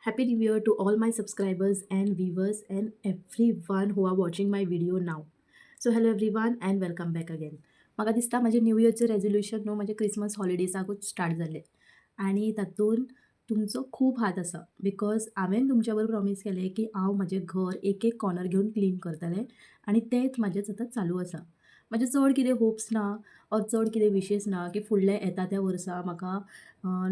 Happy New Year to all my subscribers and viewers and everyone who are watching my video now. So hello everyone and welcome back again. म्हाका दिसता माझे new इयरचे resolution न्हू माझे Christmas हॉलिडेजाकूच start जाल्ले आनी तातूंत तुमचो खूब हात आसा बिकॉज हांवें तुमच्या बरोबर प्रॉमीस केलें की हांव म्हजें घर एक एक कॉर्नर घेवन क्लीन करतलें आनी तेंच म्हजें आतां चालू आसा. म्हजे चड कितें होप्स ना ऑर चड कितें विशेस ना की फुडल्या येता त्या वर्सा म्हाका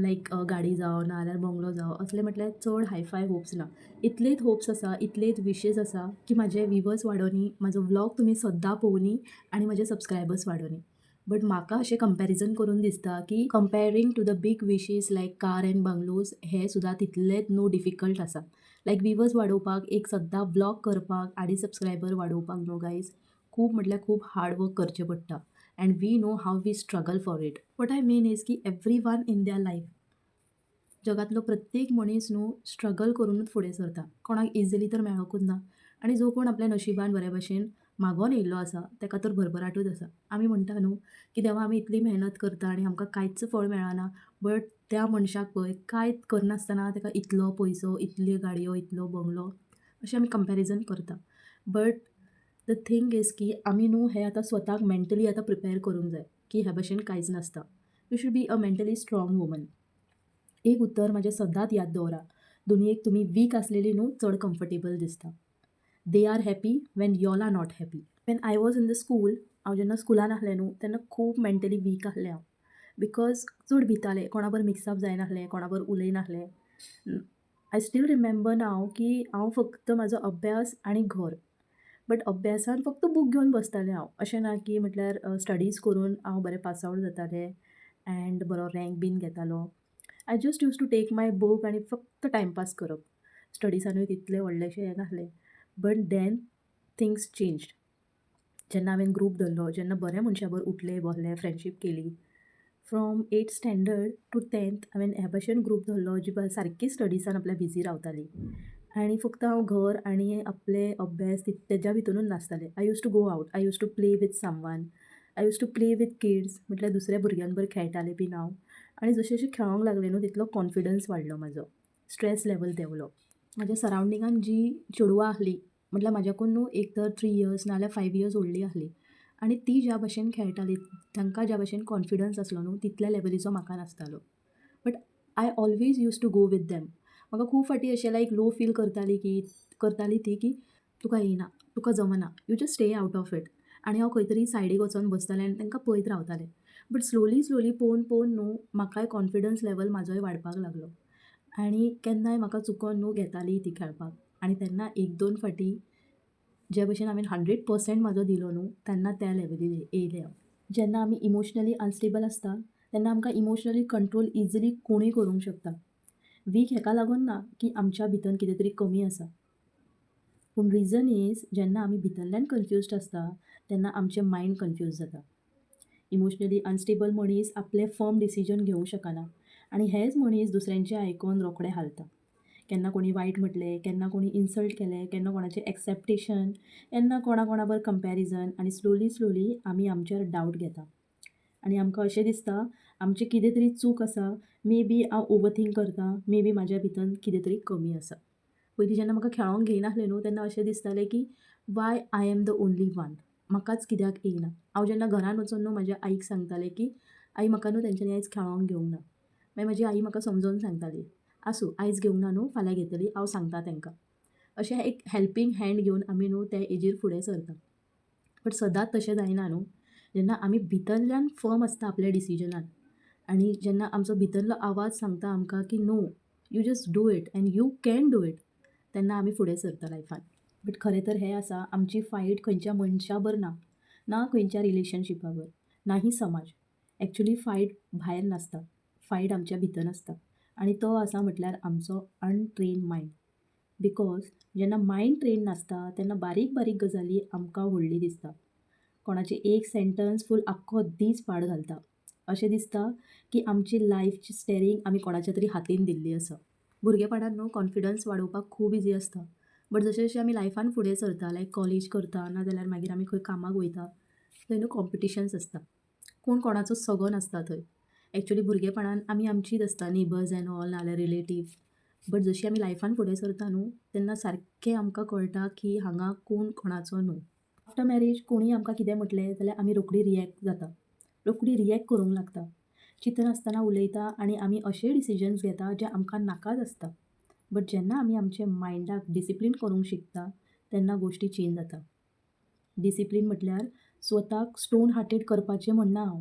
लायक गाडी जावं नाल्यार बंगलो जावं असले म्हटल्यार चड हायफाय होप्स ना. इतलेच होप्स आसा इतलेच विशेस आसा की म्हाजे व्हिवर्स वाडोनी म्हाजो व्लॉग तुमी सद्दां पळोवनी आनी म्हजे सबस्क्रायबर्स वाडोनी. बट म्हाका अशें कंपॅरिजन करून दिसता की comparing to the big wishes like car and bungalows हे सुद्दां तितलेच न्हू डिफिकल्ट आसा. लायक व्हिवर्स वाडोवपाक एक सद्दां व्लॉग करपाक आनी सबस्क्रायबर वाडोवपाक न्हू गायज खूब म्हटल्यार खूब हार्ड वर्क करचें पडटा. And we know how we struggle for it. What I mean is की every one in their life जगातलो प्रत्येक मनीस न्हू स्ट्रगल करूनच फुडें सरता. कोणाक इजिली तर मेळोकूच ना आनी जो कोण आपल्या नशिबान बरे भशेन मागोन येयल्लो आसा तेका तर भरभराटूच आसा. आमी म्हणटा न्हू की देवा आमी इतली मेहनत करता आनी आमकां कांयच फळ मेळना बट त्या मनशाक पळय कांयच करनासतना तेका इतलो पयसो इतल्यो गाडयो इतलो बंगलो अशें आमी कंपॅरिजन करता. बट द थिंग इज की आमी न्हू हें आतां स्वताक मेंटली आतां प्रिपेर करूंक जाय की ह्या भशेन कांयच नासता. You should be a mentally strong woman. एक उतर म्हजें सदांच याद दवरा. दुनियेक तुमी वीक आसलेली न्हू चड कम्फर्टेबल दिसता. They are happy when y'all are not happy. When I was in the school हांव जेन्ना स्कुलान आहलें न्हू तेन्ना खूब मेंटली वीक आहलें हांव. बिकॉज चड भितालें कोणा बरोबर मिक्सअप जायनासलें कोणा बरोबर उलयनासलें. आय स्टील रिमेंबर नाव की हांव फक्त म्हाजो अभ्यास आनी घर. बट अभ्यासान फक्त बूक घेवन बसतालें हांव. अशें ना की म्हटल्यार स्टडीज करून हांव बरें पास आवट जातालें एंड बरो रँक बीन घेतालो. I just use to take my book आनी फक्त टायमपास करप. स्टडीजानूय तितलें व्हडलेंशें हें नासलें. But then things changed. जेन्ना हांवें ग्रूप धरलो जेन्ना बऱ्या मनशा बरोबर उठलें बसलें फ्रेंडशीप केली. From 8th standard to 10th हांवें ह्या भशेन ग्रूप धरलो जी सारकी स्टडीजान आपल्या बिझी रावताली आनी फक्त हांव घर आनी आपले अभ्यास तेज्या भितरूच नासतालें. I used to go out I used to play with someone. I used to play with kids म्हटल्यार दुसऱ्या भुरग्यां बरोबर खेळटालें बीन हांव. आनी जशें जशें खेळोंक लागलें न्हू तितलो कॉन्फिडन्स वाडलो म्हाजो. स्ट्रेस लेवल देंवलो. म्हाज्या सरावंडिंगान जी चेडवां आहलीं म्हटल्यार म्हाज्याकून न्हू एक तर 3 इयर्स नाल्यार 5 इयर्स व्हडलीं आहलीं आनी ती ज्या भशेन खेळटालीं तांकां ज्या भशेन कॉन्फिडन्स आसलो न्हू तितल्या लेवलीचो म्हाका नासतालो. But I always used to go with them. म्हाका खूब फावटी अशें लायक लो फील करताली ती की तुका येयना तुका जमना you just stay out of it. आनी हांव खंय तरी सायडीक वचोन बसतालें आनी तांकां पळयत रावतालें. बट स्लोली पळोवन पळोवन न्हू म्हाकाय कॉन्फिडन्स लेवल म्हाजोय वाडपाक लागलो. आनी केन्नाय म्हाका चुकोन न्हू घेतालीं ती खेळपाक आनी तेन्ना 1-2 फावटी जे भशेन हांवें 100% म्हाजो दिलो न्हू तेन्ना त्या लेवलीर येयलें हांव. जेन्ना आमी इमोशनली अनस्टेबल आसता तेन्ना आमकां इमोशनली कंट्रोल इजिली कोणूय करूंक शकता. वीक हेका लागून ना की आमच्या भितर कितें तरी कमी आसा. पूण रिजन इज जेन्ना आमी भितरल्यान कन्फ्युज्ड आसता तेन्ना आमचें मायंड कन्फ्यूज जाता. इमोशनली अनस्टेबल मनीस आपले फर्म डिसिजन घेवंक शकना आनी हेच मनीस दुसऱ्यांचें आयकून रोखडे हालता. केन्ना कोणी वायट म्हटलें केन्ना कोणी इन्सल्ट केलें केन्ना कोणाचें एक्सेप्टेशन केन्ना कोणा बरोबर कंपॅरिजन आनी स्लोली आमी आमचेर डावट घेता. आनी आमकां अशें दिसता आमचें कितें तरी चूक आसा. मे बी हांव ओवर थिंक करतां मे बी म्हाज्या भितर कितें तरी कमी आसा. पयलीं जेन्ना म्हाका खेळोंक घेयनासलें न्हू तेन्ना अशें दिसतालें की Y I am the only one. म्हाकाच कित्याक येयना. हांव जेन्ना घरान वचून न्हू म्हाज्या आईक सांगतालें की आई म्हाका न्हू तेंच्यांनी आयज खेळोंक घेवंक ना. मागीर म्हाजी आई म्हाका समजोवन सांगताली आसूं आयज घेवंक ना न्हू फाल्यां घेतली हांव सांगता तेंकां. अशें एक हेल्पींग हँड घेवन आमी न्हू ते एजीर फुडें सरता. बट सदांच तशें जायना न्हू. जेन्ना आमी भितरल्यान फर्म आसता आपल्या डिसिजनान आनी जेन्ना आमचो भितरलो आवाज सांगता आमकां की no you just do it and you can do it तेन्ना आमी फुडें सरता लायफान. बट खरें तर हें आसा आमची फायट खंयच्या मनशा बर ना खंयच्या रिलेशनशिपा बर ना ही समाज. एक्चुली फायट भायर नासता. फायट आमच्या भितर आसता आनी तो आसा म्हटल्यार आमचो अनट्रेन मायंड. बिकॉज जेन्ना मायंड ट्रेन नासता तेन्ना बारीक बारीक गजाली आमकां व्हडली दिसता. कोणाचें एक सेंटन्स फूल आख्खो दीस पाड घालता. अशें दिसता की आमची लायफची स्टेरींग आमी कोणाच्या तरी हातीन दिल्ली आसा. भुरगेपणांत न्हू कॉन्फिडन्स वाडोवपाक खूब इजी आसता. बट जशें जशें आमी लायफान फुडें सरता लायक कॉलेज करता नाजाल्यार मागीर आमी खंय कामाक वयता थंय न्हू कॉम्पिटिशन्स आसता. कोण कोणाचो सगो नासता थंय. एक्चुली भुरगेपणान आमी आमचीच आसता नेबर्स एंड ऑल नाल्यार रिलेटिव्स. बट जशी आमी लायफान फुडें सरता न्हू तेन्ना सारकें आमकां कळटा की हांगा कोण कोणाचो न्हू. आफ्टर मॅरेज कोणीय आमकां कितें म्हटलें जाल्यार आमी रोखडी रियॅक्ट जाता. रोखडी रियॅक्ट करूंक लागता. चिंतनासतना उलयता आनी आमी अशे डिसिजन्स घेता जे आमकां नाकाच आसता. बट जेन्ना आमी आमच्या मायंडाक डिसिप्लीन करूंक शिकता तेन्ना गोश्टी चेंज जाता. डिसिप्लीन म्हटल्यार स्वताक स्टोन हार्टेड करपाचें म्हणना हांव.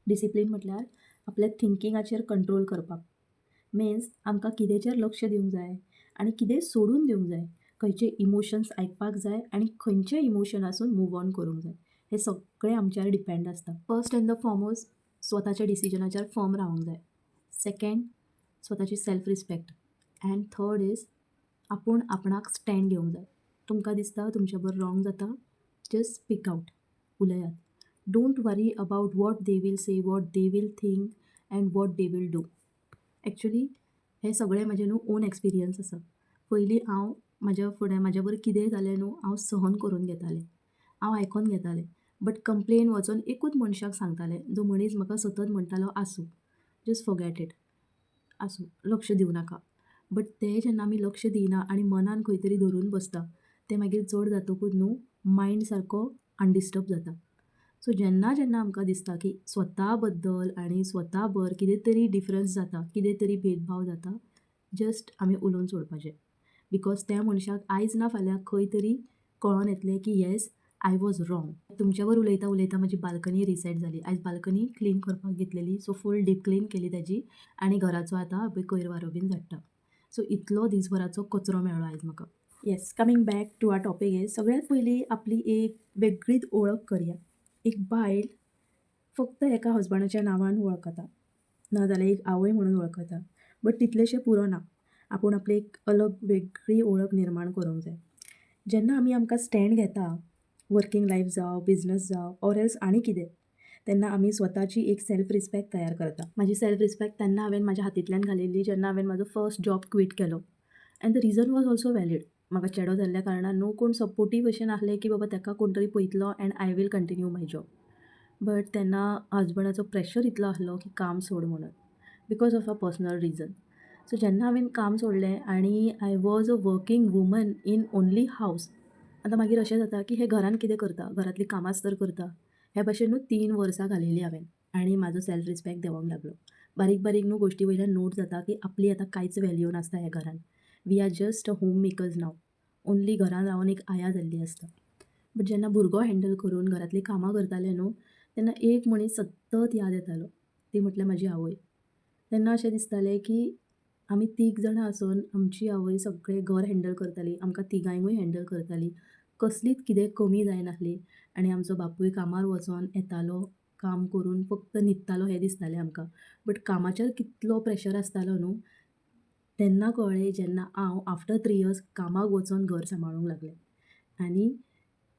डिसिप्लीन म्हटल्यार आपल्या थिंकिंगाचेर कंट्रोल करपाक. मिन्स आमकां कितेंचेर लक्ष दिवंक जाय आनी कितें सोडून दिवंक जाय. खंयचे इमोशन्स आयकपाक जाय आनी खंयच्या इमोशनासून मूव ऑन करूंक जाय. हें सगळें आमच्यार डिपेंड आसता. फर्स्ट एंड द फॉरमोस्ट स्वताच्या डिसिजनाचेर फर्म रावंक जाय. सेकंड स्वताची self respect. End third is आपूण आपणाक स्टँड घेवंक जाय. तुमकां दिसता तुमचे बरोबर रॉंग जाता, जस्ट स्पीक आउट. उलयात. Don't worry about what they will say, what they will think and what they will do. Actually हे सगळें म्हजें न्हू ओन एक्सपिरियन्स आसा. पयलीं हांव म्हाज्या फुडें म्हाज्या बरोबर कितेंय जालें न्हू हांव सहन करून घेतालें. हांव आयकोन घेतालें. बट कंप्लेन वचोन एकूच मनशाक सांगतालें, जो मनीस म्हाका सतत म्हणटालो आसूं, जस्ट फॉरगेट इट. आसूं, लक्ष दिवं नाका. बट तें जेन्ना आमी लक्ष दिना आनी मनान खंय तरी धरून बसता, तें मागीर चड जातकूच न्हू मायंड सारको अनडिस्टर्ब जाता. सो जेन्ना जेन्ना आमकां दिसता की स्वता बद्दल आनी स्वता बर कितें तरी डिफरन्स जाता, कितें तरी भेदभाव जाता, जस्ट आमी उलोवन सोडपाचें. बिकॉज त्या मनशाक आयज ना फाल्यां खंय तरी कळोन येतलें की येस आय वॉज रॉंग. तुमच्या बरोबर उलयता उलयता म्हजी बाल्कनी रिसेट जाली. आयज बाल्कनी क्लीन करपाक घेतलेली, सो फूल डीप क्लीन केली ताजी आनी घराचो आतां कोयर वारो बीन धाडटा. सो इतलो दिसभराचो कचरो मेळ्ळो आयज म्हाका. Yes, coming back to our topic is सगळ्यांत पयलीं आपली एक वेगळीच ओळख करया. एक बायल फक्त एका हजबंडाच्या नांवान वळखता, नाजाल्यार एक आवय म्हणून वळखता. बट तितलेंशें पुरो ना. आपूण आपली एक अलग वेगळी ओळख निर्माण करूंक जाय. जेन्ना आमी आमकां स्टँड घेता, वर्कींग लायफ जावं, बिझनस जावं ऑर एल्स आनी कितें, तेन्ना आमी स्वताची एक सेल्फ रिस्पेक्ट तयार करता. म्हाजी सेल्फ रिस्पेक्ट तेन्ना हांवें म्हाज्या हातींतल्यान घालिल्ली जेन्ना हांवें म्हाजो फर्स्ट जॉब क्वीट केलो. End the region was also valid. म्हाका चेडो जाल्ल्या कारणान न्हू कोण सपोर्टीव अशें नाहलें की बाबा ताका कोण तरी पळयतलो and I will continue my job. But तेन्ना हजबंडाचो प्रेशर इतलो आसलो की काम सोड म्हणून, because of a personal reason. So जेन्ना हांवें काम सोडलें आनी I was a working woman in only house. आतां मागीर अशें जाता की हे घरान कितें करता, घरांतली कामांच तर करता. हे भाशेन न्हू 3 वर्सां घालयलीं हांवें आनी म्हाजो सेल्फ रिस्पेक्ट देंवोंक लागलो. बारीक बारीक न्हू गोश्टी वयल्यान नोट जाता की आपली आतां कांयच वॅल्यू नासता ह्या घरान. We are just a home makers now. Only घरान रावन एक आया जाल्ली आसता. बट जेन्ना भुरगो हँडल करून घरांतलीं कामां करतालें न्हू तेन्ना एक मनीस सतत याद येतालो. ती म्हटल्यार म्हाजी आवय. तेन्ना अशें दिसतालें की आमी 3 जाणां आसून आमची आवय सगळें घर हँडल करताली, आमकां तिगांयकूय हँडल करताली. कसलीच कितें कमी जायनासली आनी आमचो बापूय कामार वचोन येतालो, काम करून फक्त न्हिदतालो हें दिसतालें आमकां. बट कामाचेर कितलो प्रेशर आसतालो न्हू तेन्ना कळ्ळें जेन्ना हांव आफ्टर 3 इयर्स कामाक वचोन घर सांबाळूंक लागलें. आनी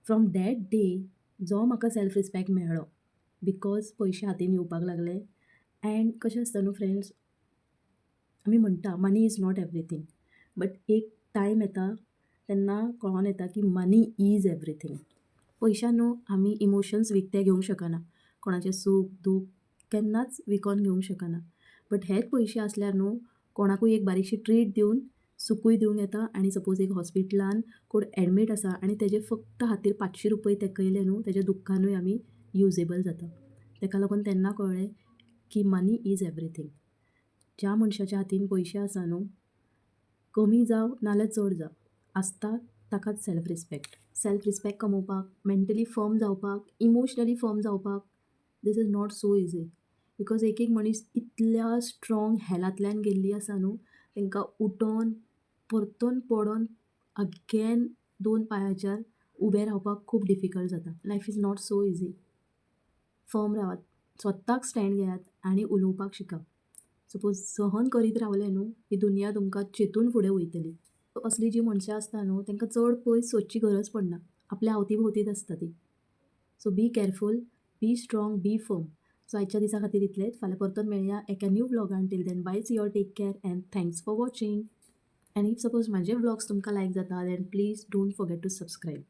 फ्रॉम दॅट डे जो म्हाका सेल्फ रिस्पेक्ट मेळ्ळो, बिकॉज पयशे हातीन येवपाक लागले. एंड कशें आसता न्हू फ्रेंड्स, आमी म्हणटा मनी इज नॉट एवरीथींग. बट एक टायम येता तेन्ना कळोन येता की मनी इज एवरीथींग. पयशान न्हू आमी इमोशन्स विकते घेवंक शकना. कोणाचें सूख दूख केन्नाच विकोन घेवंक शकना. बट हेच पयशे आसल्यार न्हू कोणाकूय एक बारीकशी ट्रीट दिवन सुकूय दिवंक येता. आनी सपोज एक हॉस्पिटलान कोण एडमीट आसा आनी तेजे फक्त हातीर 500 रुपये तेकयले न्हू तेज्या दुख्खानूय आमी युजेबल जाता. ताका लागून तेन्ना कळ्ळें की मनी इज एवरीथींग. ज्या मनशाच्या हातीन पयशे आसा न्हू, कमी जावं नाल्यार चड जावं, आसता ताकाच सेल्फ रिस्पेक्ट. सेल्फ रिस्पेक्ट कमोवपाक, मेंटली फर्म जावपाक, इमोशनली फर्म जावपाक this is not so easy. Because एक एक मनीस इतल्या स्ट्रॉंग हेलांतल्यान गेल्ली आसा न्हू तांकां उठोन परतून पडोन अगेन 2 पांयाचेर उबें रावपाक खूब डिफिकल्ट जाता. Life is not so easy. Firm रावात, स्वताक स्टँड घेयात आनी उलोवपाक शिकात. सपोज सहन करीत रावलें न्हू ही दुनिया तुमकां चिंतून फुडें वयतली. असलीं जीं मनशां आसता न्हू तांकां चड पयस सोदची गरज पडना. आपल्या अवती भोंवतीच आसता ती. So be careful, be strong, be firm. So आयच्या दिसा खातीर इतलेंच. फाल्यां परतून मेळया एका न्यू व्लॉगान. Till then bye, see you all, take care and thanks for watching. And if suppose म्हाजे व्लॉग्स तुमकां लायक जाता then please don't forget to subscribe.